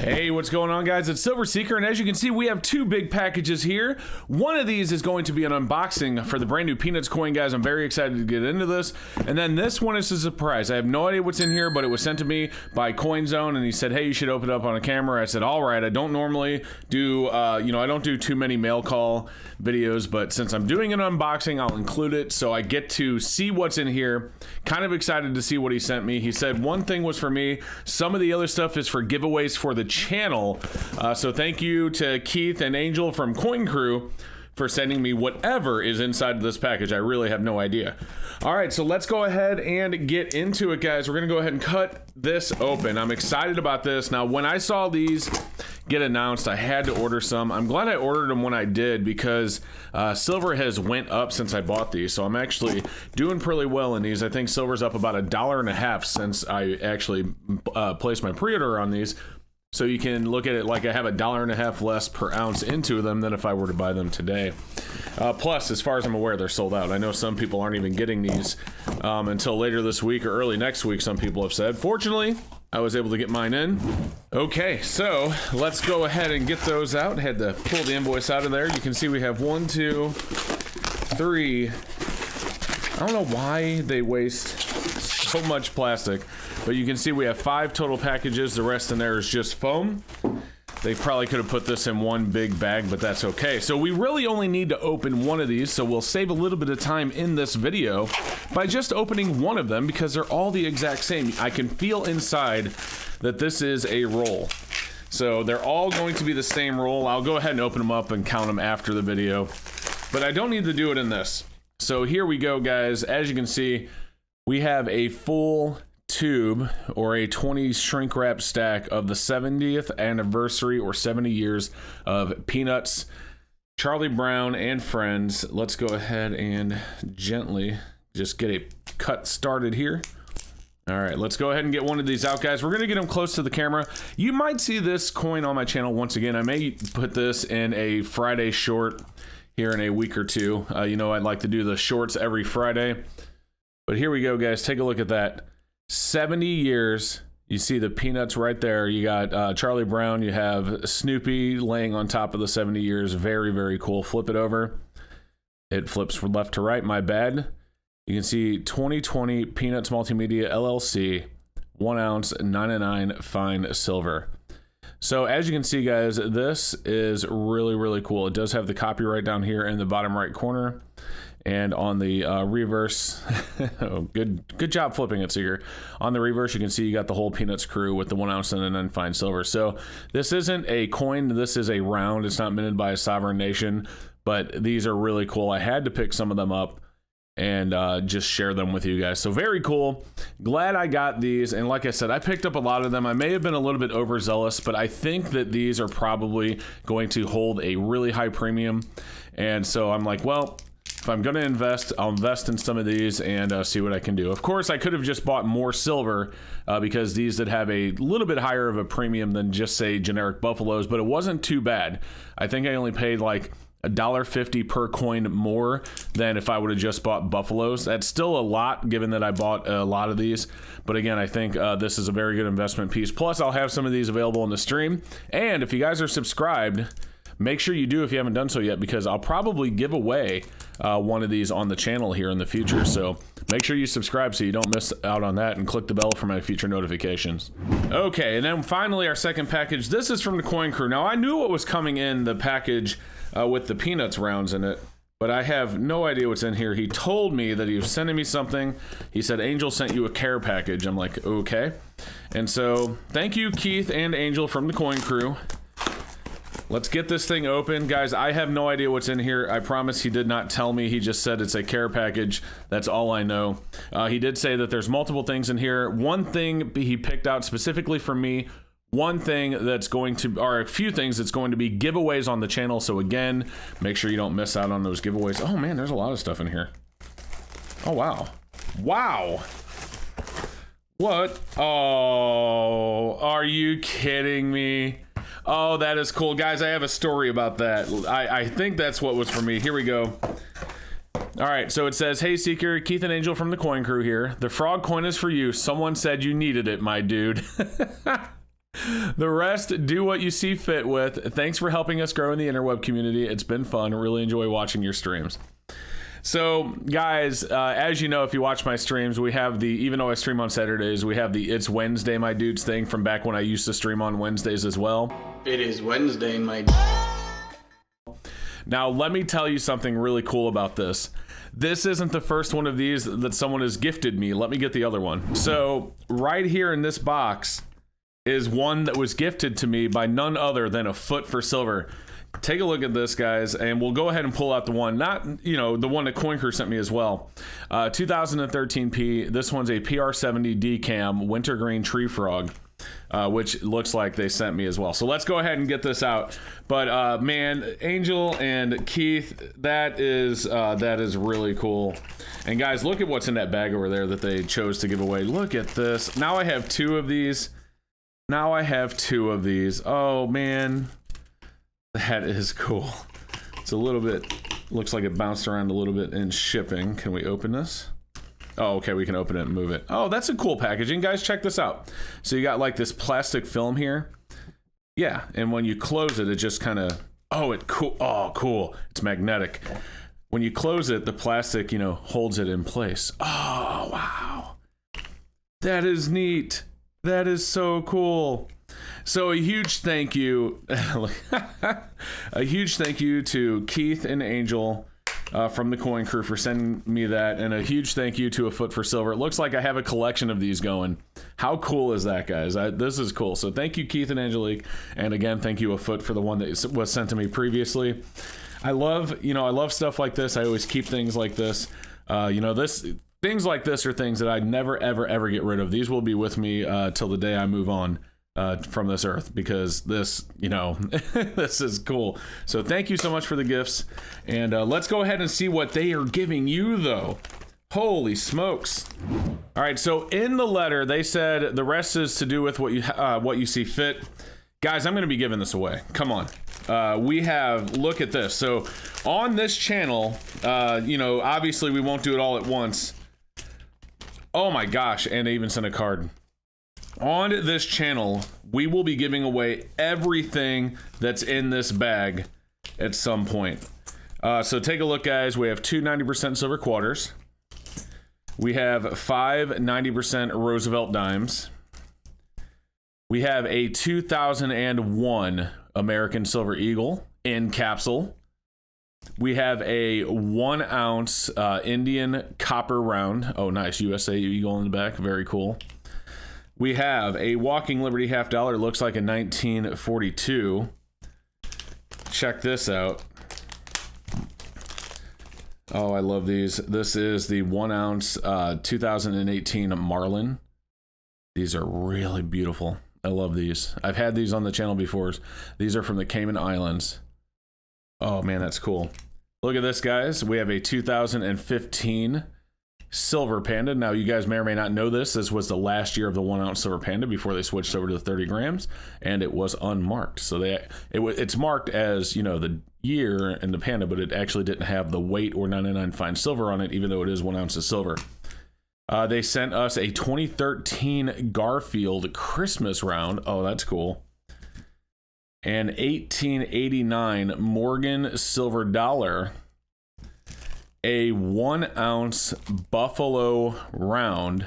Hey, what's going on, guys? It's Silver Seeker, and as you can see, we have two big packages here. One of these is going to be an unboxing for the brand new Peanuts coin, guys. I'm very excited to get into this. And then this one is a surprise. I have no idea what's in here, but it was sent to me by CoinZone, and he said, hey, you should open it up on a camera. I said, all right. I don't normally do, I don't do too many mail call videos, but since I'm doing an unboxing, I'll include it so I get to see what's in here. Kind of excited to see what he sent me. He said one thing was for me. Some of the other stuff is for giveaways for the channel. So thank you to Keith and Angel from Coin Crew for sending me whatever is inside of this package. I really have no idea. All right, so let's go ahead and get into it, guys. We're gonna go ahead and cut this open. I'm excited about this. Now, when I saw these get announced, I had to order some. I'm glad I ordered them when I did because silver has went up since I bought these, so I'm actually doing pretty well in these. I think silver's up about $1.50 since I actually placed my pre-order on these. So you can look at it like I have $1.50 less per ounce into them than if I were to buy them today. Plus, as far as I'm aware, they're sold out. I know some people aren't even getting these until later this week or early next week, some people have said. Fortunately, I was able to get mine in. Okay, so let's go ahead and get those out. I had to pull the invoice out of there. You can see we have 1, 2, 3. I don't know why they waste so much plastic, but you can see we have 5 total packages. The rest in there is just foam. They probably could have put this in one big bag, but that's okay. So we really only need to open one of these, so we'll save a little bit of time in this video by just opening one of them because they're all the exact same. I can feel inside that this is a roll. So they're all going to be the same roll. I'll go ahead and open them up and count them after the video, but I don't need to do it in this. So here we go, guys. As you can see, we have a full tube or a 20 shrink wrap stack of the 70th anniversary or 70 years of Peanuts, Charlie Brown and Friends. Let's go ahead and gently just get a cut started here. All right, let's go ahead and get one of these out, guys. We're gonna get them close to the camera. You might see this coin on my channel once again. I may put this in a Friday short here in a week or two. You know, I'd like to do the shorts every Friday. But here we go, guys. Take a look at that. 70 years. You see the Peanuts right there. You got Charlie Brown. You have Snoopy laying on top of the 70 years. Very, very cool. Flip it over. It flips from left to right. My bad. You can see 2020 Peanuts Multimedia LLC, 1 ounce, 99 fine silver. So as you can see, guys, this is really, really cool. It does have the copyright down here in the bottom right corner. And on the reverse, oh, good job flipping it, Seeker. On the reverse, you can see you got the whole Peanuts crew with the 1 ounce and then fine silver. So this isn't a coin, this is a round. It's not minted by a sovereign nation, but these are really cool. I had to pick some of them up and just share them with you guys. So very cool. Glad I got these. And like I said, I picked up a lot of them. I may have been a little bit overzealous, but I think that these are probably going to hold a really high premium. And so I'm like, well, if I'm going to invest, I'll invest in some of these and see what I can do. Of course, I could have just bought more silver because these did have a little bit higher of a premium than just, say, generic Buffaloes, but it wasn't too bad. I think I only paid like $1.50 per coin more than if I would have just bought Buffaloes. That's still a lot, given that I bought a lot of these. But again, I think this is a very good investment piece. Plus, I'll have some of these available in the stream. And if you guys are subscribed, make sure you do if you haven't done so yet, because I'll probably give away one of these on the channel here in the future. So make sure you subscribe so you don't miss out on that, and click the bell for my future notifications. Okay, and then finally our second package. This is from the Coin Crew. Now I knew what was coming in the package with the Peanuts rounds in it, but I have no idea what's in here. He told me that he was sending me something. He said, Angel sent you a care package. I'm like, okay. And so thank you, Keith and Angel from the Coin Crew. Let's get this thing open. Guys, I have no idea what's in here. I promise he did not tell me. He just said it's a care package. That's all I know. He did say that there's multiple things in here. One thing he picked out specifically for me, one thing that's going to, or a few things that's going to be giveaways on the channel. So again, make sure you don't miss out on those giveaways. Oh man, there's a lot of stuff in here. Oh wow. Wow. What? Oh, are you kidding me? Oh, that is cool. Guys, I have a story about that. I think that's what was for me. Here we go. All right, so it says, hey, Seeker, Keith and Angel from the Coin Crew here. The frog coin is for you. Someone said you needed it, my dude. The rest, do what you see fit with. Thanks for helping us grow in the interweb community. It's been fun. Really enjoy watching your streams. So, guys, as you know, if you watch my streams, we have the, even though I stream on Saturdays, we have the It's Wednesday, my dudes thing from back when I used to stream on Wednesdays as well. It is Wednesday, my... Now, let me tell you something really cool about this. This isn't the first one of these that someone has gifted me. Let me get the other one. So, right here in this box is one that was gifted to me by none other than A Foot for Silver. Take a look at this, guys, and we'll go ahead and pull out the one, not, you know, the one that Coin Crew sent me as well. 2013P, this one's a PR70 D-Cam Wintergreen Tree Frog, which looks like they sent me as well. So let's go ahead and get this out. But, man, Angel and Keith, that is really cool. And, guys, look at what's in that bag over there that they chose to give away. Look at this. Now I have two of these. Oh, man. That is cool. It's a little bit, looks like it bounced around a little bit in shipping. Can we open this? Oh, okay, we can open it and move it. Oh, that's a cool packaging. Guys, check this out. So you got like this plastic film here. Yeah, and when you close it, it just kind of, cool. It's magnetic. When you close it, the plastic, you know, holds it in place. Oh, wow. That is neat. That is so cool. So a huge thank you, to Keith and Angel from the Coin Crew for sending me that, and a huge thank you to A Foot for Silver. It looks like I have a collection of these going. How cool is that, guys? This is cool. So thank you, Keith and Angelique, and again, thank you, A Foot, for the one that was sent to me previously. I love stuff like this. I always keep things like this. Things like this are things that I never, ever get rid of. These will be with me till the day I move on from this earth, because this, this is cool. So thank you so much for the gifts, and let's go ahead and see what they are giving you, though. Holy smokes. All right, so in the letter, they said the rest is to do with what you see fit. Guys, I'm going to be giving this away. Come on. We have, look at this. So on this channel, obviously we won't do it all at once. Oh my gosh, and they even sent a card. On this channel, we will be giving away everything that's in this bag at some point. So take a look, guys. We have two 90% silver quarters. We have 5 90% Roosevelt dimes. We have a 2001 American Silver Eagle in capsule. We have a 1 ounce Indian copper round. Oh, nice. USA Eagle in the back. Very cool. We have a Walking Liberty half dollar. Looks like a 1942. Check this out. Oh, I love these. This is the 1 ounce 2018 Marlin. These are really beautiful. I love these. I've had these on the channel before. These are from the Cayman Islands. Oh man, that's cool. Look at this, guys. We have a 2015 Silver Panda. Now, you guys may or may not know this. This was the last year of the 1 ounce Silver Panda before they switched over to the 30 grams, and it was unmarked. So it's marked as, the year and the Panda, but it actually didn't have the weight or 99 fine silver on it, even though it is 1 ounce of silver. They sent us a 2013 Garfield Christmas round. Oh, that's cool. An 1889 Morgan Silver Dollar, a 1 ounce Buffalo round,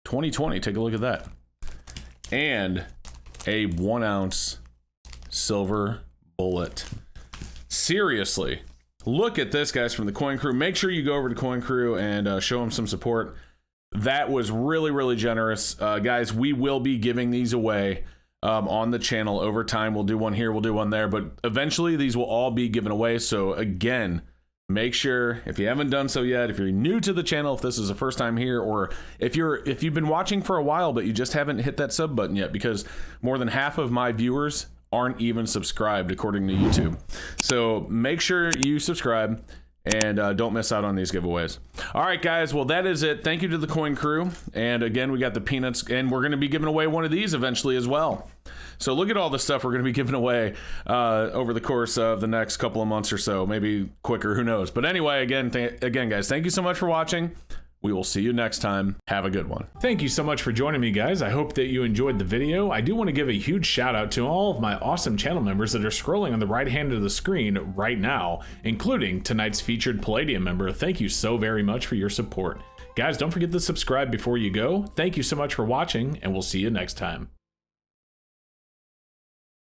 2020. Take a look at that, and a 1 ounce silver bullet. Seriously, look at this, guys, from the Coin Crew. Make sure you go over to Coin Crew and show them some support. That was really, really generous, guys. We will be giving these away on the channel over time. We'll do one here, we'll do one there, but eventually these will all be given away. So again, make sure, if you haven't done so yet, if you're new to the channel, if this is the first time here, or if you've been watching for a while but you just haven't hit that sub button yet, because more than half of my viewers aren't even subscribed according to YouTube. So make sure you subscribe and don't miss out on these giveaways. All right, guys, well, that is it. Thank you to the Coin Crew, and again, we got the peanuts, and we're going to be giving away one of these eventually as well. So look at all the stuff we're going to be giving away over the course of the next couple of months or so, maybe quicker, who knows. But anyway, again, guys, thank you so much for watching. We will see you next time. Have a good one. Thank you so much for joining me, guys. I hope that you enjoyed the video. I do want to give a huge shout out to all of my awesome channel members that are scrolling on the right hand of the screen right now, including tonight's featured Palladium member. Thank you so very much for your support. Guys, don't forget to subscribe before you go. Thank you so much for watching, and we'll see you next time.